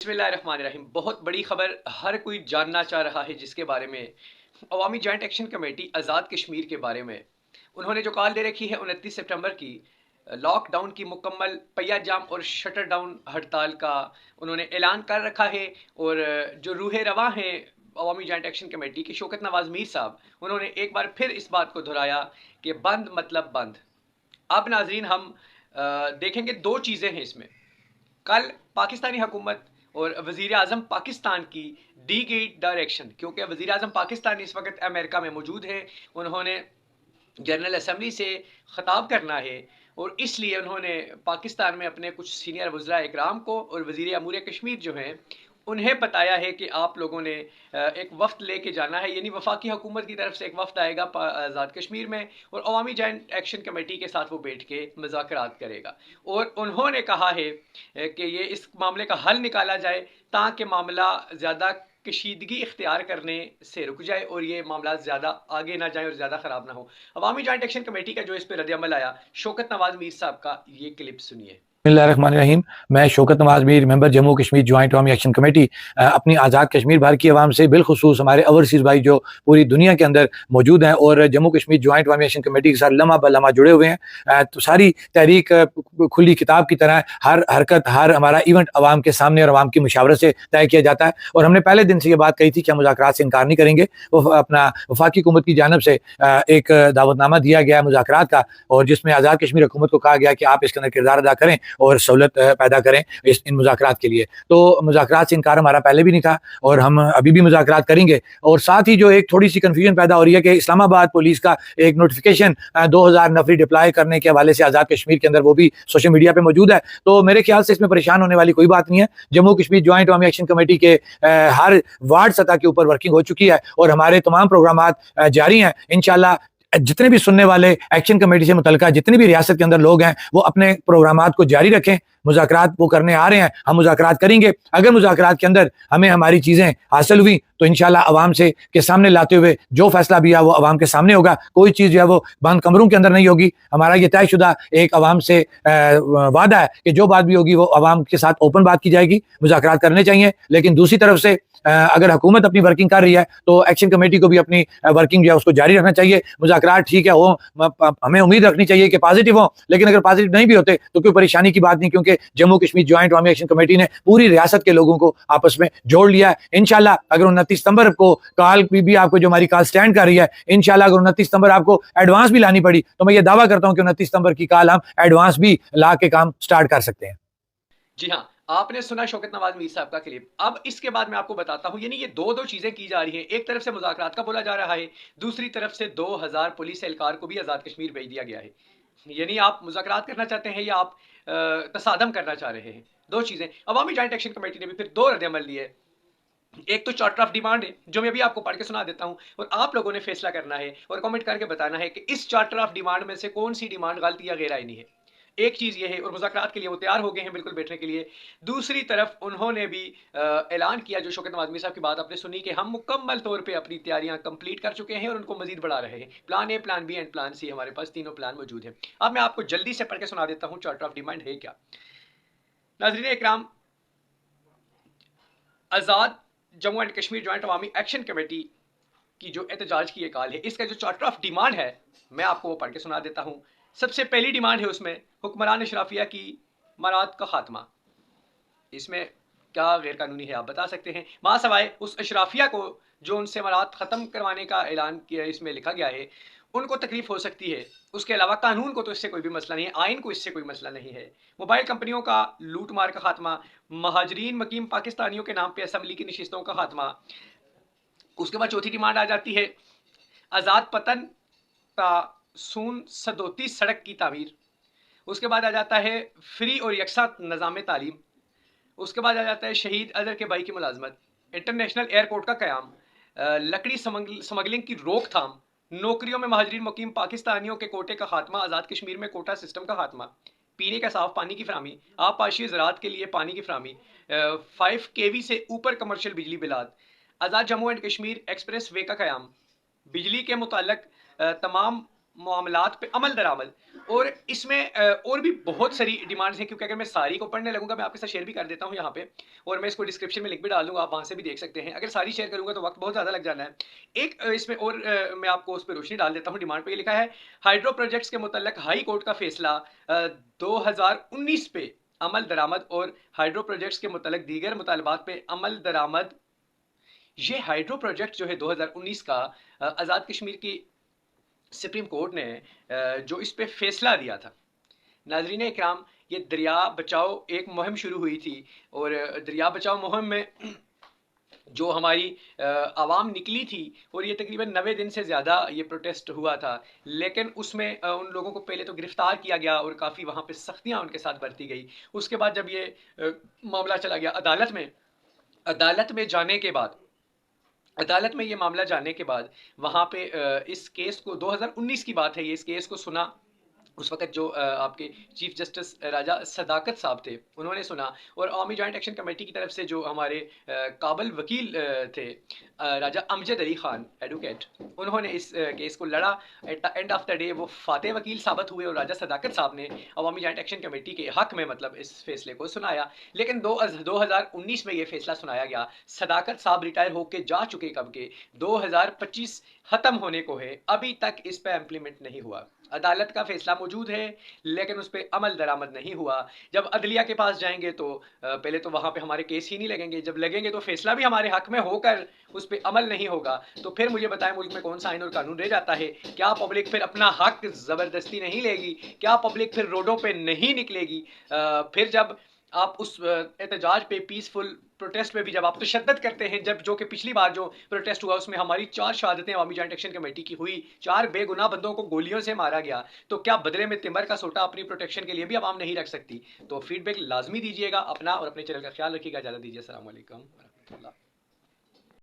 बिस्मिल्लाहिर्रहमानिर्रहीम। बहुत बड़ी खबर हर कोई जानना चाह रहा है, जिसके बारे में अवामी joint action committee Azad Kashmir के बारे में उन्होंने जो कॉल दे रखी है 29 सितंबर की, लॉकडाउन की मुकम्मल पहिया जाम और शटर डाउन हड़ताल का उन्होंने ऐलान कर रखा है। और जो रूह रवां हैं अवामी जॉइंट एक्शन कमेटी के शौकत नवाज मीर साहब, उन्होंने एक बार फिर इस बात को दोहराया कि बंद मतलब बंद। अब नाजरीन हम देखेंगे दो चीज़ें हैं इसमें। कल पाकिस्तानी हुकूमत और वज़ीर आज़म पाकिस्तान की दी गई डायरेक्शन, क्योंकि वज़ीर आज़म पाकिस्तान इस वक्त अमेरिका में मौजूद है, उन्होंने जनरल असम्बली से ख़ताब करना है और इसलिए उन्होंने पाकिस्तान में अपने कुछ सीनियर वज़रा इकराम को और वज़ीर अमूर कश्मीर जो हैं उन्हें बताया है कि आप लोगों ने एक वफ़्त लेके जाना है, यानी वफाकी हुकूमत की तरफ से एक वफ़्त आएगा आज़ाद कश्मीर में और अवामी जॉइंट एक्शन कमेटी के साथ वो बैठ के मुज़ाकरात करेगा। और उन्होंने कहा है कि ये इस मामले का हल निकाला जाए ताकि मामला ज़्यादा कशीदगी इख्तियार करने से रुक जाए और ये मामला ज़्यादा आगे ना जाए और ज़्यादा ख़राब ना हो। अवामी जॉइंट एक्शन कमेटी का जो इस पर रद्द-ए-अमल आया, शौकत नवाज मीर साहब का ये क्लिप सुनिए। बिस्मिल्लाहिर्रहमानिर्रहीम। मैं Shaukat Nawaz Mir, member Jammu Kashmir joint Awami action committee, अपनी आज़ाद कश्मीर भर की आवाम से बिलखुसूस हमारे ओवरसीज़ भाई जो पूरी दुनिया के अंदर मौजूद हैं और Jammu Kashmir joint Awami action committee के साथ लम्हा ब लम्हा जुड़े हुए हैं, तो सारी तहरीक खुली किताब की तरह हर हरकत, हर हमारा इवेंट आवाम के सामने और आवाम की मुशावरत से तय किया जाता है। और हमने पहले दिन से ये बात कही थी कि हम मुज़ाकरात से इनकार नहीं करेंगे। वो अपना वफाकी हुकूमत की जानब से एक दावतनामा दिया गया है मुज़ाकरात का, और जिसमें आज़ाद कश्मीर हुकूमत को कहा गया कि आप इसके अंदर किरदार अदा करें और सहूलत पैदा करें इन मुज़ाकरात के लिए। तो मुज़ाकरात से इनकार हमारा पहले भी नहीं था और हम अभी भी मुज़ाकरात करेंगे। और साथ ही जो एक थोड़ी सी कन्फ्यूजन पैदा हो रही है कि इस्लामाबाद पुलिस का एक नोटिफिकेशन 2000 नफरी डिप्लॉय करने के हवाले से आज़ाद कश्मीर के अंदर वो भी सोशल मीडिया पे मौजूद है। तो मेरे ख्याल से इसमें परेशान होने वाली कोई बात नहीं है। Jammu Kashmir joint Awami action committee के हर वार्ड सतह के ऊपर वर्किंग हो चुकी है और हमारे तमाम प्रोग्राम जारी हैं। इंशाल्लाह जितने भी सुनने वाले एक्शन कमेटी से मुतल्लिका जितनी भी रियासत के अंदर लोग हैं वो अपने प्रोग्रामात को जारी रखें। मुज़ाकरात वो करने आ रहे हैं, हम मुज़ाकरात करेंगे। अगर मुज़ाकरात के अंदर हमें हमारी चीज़ें हासिल हुई तो इंशाल्लाह अवाम से के सामने लाते हुए जो फैसला भी है वो अवाम के सामने होगा। कोई चीज़ जो है वो बंद कमरों के अंदर नहीं होगी। हमारा ये तयशुदा एक अवाम से वादा है कि जो बात भी होगी वो अवाम के साथ ओपन बात की जाएगी। मुज़ाकरात करने चाहिए, लेकिन दूसरी तरफ से अगर हुकूमत अपनी वर्किंग कर रही है तो एक्शन कमेटी को भी अपनी वर्किंग जो है उसको जारी रखना चाहिए। मुज़ाकरात ठीक है हो, हमें उम्मीद रखनी चाहिए कि पॉजिटिव हो, लेकिन अगर पॉजिटिव नहीं भी होते तो कोई परेशानी की बात नहीं, क्योंकि Jammu Kashmir joint Awami action committee ने पूरी रियासत के लोगों को आपस में जोड़ लिया है। इंशाल्लाह अगर 29 सितंबर को कॉल भी आपको जो हमारी कॉल स्टैंड कर रही है, इंशाल्लाह अगर 29 सितंबर आपको एडवांस भी लानी पड़ी तो मैं ये दावा करता हूँ कि 29 सितंबर की कॉल हम एडवांस भी ला के काम स्टार्ट कर सकते हैं। जी हाँ, आपने सुना शौकत नवाज मीर साहब का क्लिप। अब इसके बाद मैं आपको बताता हूँ, यानी ये दो चीज़ें की जा रही हैं। एक तरफ से मुज़ाकरात का बोला जा रहा है, दूसरी तरफ से 2000 पुलिस एहलकार को भी आज़ाद कश्मीर भेज दिया गया है। यानी आप मुज़ाकरात करना चाहते हैं या आप तसादम करना चाह रहे हैं, दो चीज़ें। अवामी जॉइंट एक्शन कमेटी ने भी फिर दो रद्द-ए-अमल दिए। एक तो चार्टर ऑफ डिमांड है, जो मैं अभी आपको पढ़ के सुना देता हूँ और आप लोगों ने फैसला करना है और कमेंट करके बताना है कि इस चार्टर ऑफ डिमांड में से कौन सी डिमांड गलत या गैर आईनी है। एक चीज़ ये है, और मुज़ाकरात के लिए वो तैयार हो गए हैं बिल्कुल बैठने के लिए। दूसरी तरफ उन्होंने भी ऐलान किया, जो शौकत नवाज मीर साहब की बात आपने सुनी, कि हम मुकम्मल तौर पे अपनी तैयारियां कंप्लीट कर चुके हैं और उनको मजीद बढ़ा रहे हैं। Plan A, plan B and plan C, हमारे पास तीनों प्लान मौजूद हैं। अब मैं आपको जल्दी से पढ़ के सुना देता हूँ चार्टर ऑफ डिमांड है क्या। नाज़रीन इकराम, Azad Jammu and Kashmir joint Awami action committee की जो एहतजाज की कॉल है, इसका जो चार्टर ऑफ डिमांड है मैं आपको वो पढ़ के सुना देता हूँ। सबसे पहली डिमांड है उसमें हुक्मरान अशराफिया की मराद का खात्मा। इसमें क्या गैर कानूनी है आप बता सकते हैं। वहाँ सवाए उस अशराफिया को जो उनसे मराद ख़त्म करवाने का ऐलान किया, इसमें लिखा गया है, उनको तकलीफ हो सकती है। उसके अलावा कानून को तो इससे कोई भी मसला नहीं है, आइन को इससे कोई मसला नहीं है। मोबाइल कंपनियों का लूट मार का खात्मा, महाजरीन मकीम पाकिस्तानियों के नाम पे असम्बली की नशिस्तों का खात्मा। उसके बाद चौथी डिमांड आ जाती है आज़ाद पतन सून सदोती सड़क की तामीर। उसके बाद आ जाता है फ्री और यकसा निज़ाम तालीम। उसके बाद आ जाता है शहीद अजहर के भाई की मुलाजमत, इंटरनेशनल एयरपोर्ट का क़याम, लकड़ी स्मगलिंग की रोकथाम, नौकरियों में महाजरीन मुकीम पाकिस्तानियों के कोटे का खात्मा, आज़ाद कश्मीर में कोटा सिस्टम का खात्मा, पीने का साफ पानी की फरामी, आबपाशी ज़राअत के लिए पानी की फरामी, 5 kV से ऊपर कमर्शियल बिजली बिलात, Azad Jammu and Kashmir expressway का क़याम, बिजली के मुताल्लिक तमाम मामलात पे अमल दरामद। और इसमें और भी बहुत सारी डिमांड्स हैं, क्योंकि अगर मैं सारी को पढ़ने लगूंगा, मैं आपके साथ शेयर भी कर देता हूँ यहाँ पे, और मैं इसको डिस्क्रिप्शन में लिंक भी डाल दूंगा, आप वहाँ से भी देख सकते हैं। अगर सारी शेयर करूंगा तो वक्त बहुत ज़्यादा लग जाना है। एक इसमें और मैं आपको उस पर रोशनी डाल देता हूँ। डिमांड पे ये लिखा है, हाइड्रो प्रोजेक्ट्स के मुतल्लक हाई कोर्ट का फैसला 2019 पे अमल दरामद और हाइड्रो प्रोजेक्ट्स के मुतल्लक दीगर मुतालबात पे अमल दरामद। ये हाइड्रो प्रोजेक्ट जो है 2019 का, आज़ाद कश्मीर की सुप्रीम कोर्ट ने जो इस पे फैसला दिया था। नाजरीन इकराम, ये दरिया बचाओ एक मुहिम शुरू हुई थी, और दरिया बचाओ मुहिम में जो हमारी आवाम निकली थी, और ये तकरीबन 90 दिन से ज़्यादा ये प्रोटेस्ट हुआ था, लेकिन उसमें उन लोगों को पहले तो गिरफ्तार किया गया और काफ़ी वहाँ पे सख्तियाँ उनके साथ बरती गई। उसके बाद जब ये मामला चला गया अदालत में, अदालत में जाने के बाद अदालत में ये मामला जाने के बाद वहाँ पे इस केस को, 2019 की बात है ये, इस केस को सुना। उस वक्त जो आपके चीफ जस्टिस राजा सदाकत साहब थे, उन्होंने सुना। और आर्मी जॉइंट एक्शन कमेटी की तरफ से जो हमारे काबिल वकील थे, राजा अमजद अली खान एडवोकेट, उन्होंने इस केस को लड़ा। At the end of the day वो फातेह वकील साबित हुए, और राजा सदाकत साहब ने अवामी जॉइंट एक्शन कमेटी के हक में मतलब इस फैसले को सुनाया। लेकिन 2019 में ये फैसला सुनाया गया। सदाकत साहब रिटायर होकर जा चुके कब के, 2025 ख़त्म होने को है, अभी तक इस पर इम्प्लीमेंट नहीं हुआ। अदालत का फैसला मौजूद है, लेकिन उस पर अमल दरामद नहीं हुआ। जब अदलिया के पास जाएंगे तो पहले तो वहाँ पे हमारे केस ही नहीं लगेंगे, जब लगेंगे तो फैसला भी हमारे हक में होकर उस पर अमल नहीं होगा। तो फिर मुझे बताएं, मुल्क में कौन सा आइन और कानून रह जाता है? क्या पब्लिक फिर अपना हक ज़बरदस्ती नहीं लेगी? क्या पब्लिक फिर रोडों पर नहीं निकलेगी? फिर जब आप उस एहतजाज पे, पीसफुल प्रोटेस्ट में भी जब आप तशद्दद करते हैं, जब जो कि पिछली बार जो प्रोटेस्ट हुआ उसमें हमारी 4 शहादतें अवामी जॉइंट एक्शन कमेटी की हुई, 4 बेगुनाह बंदों को गोलियों से मारा गया, तो क्या बदले में तिमर का सोटा अपनी प्रोटेक्शन के लिए भी आवाम नहीं रख सकती? तो फीडबैक लाजमी दीजिएगा अपना, और अपने चैनल का ख्याल रखिएगा। इजाज़त दीजिए। अस्सलाम वालेकुम।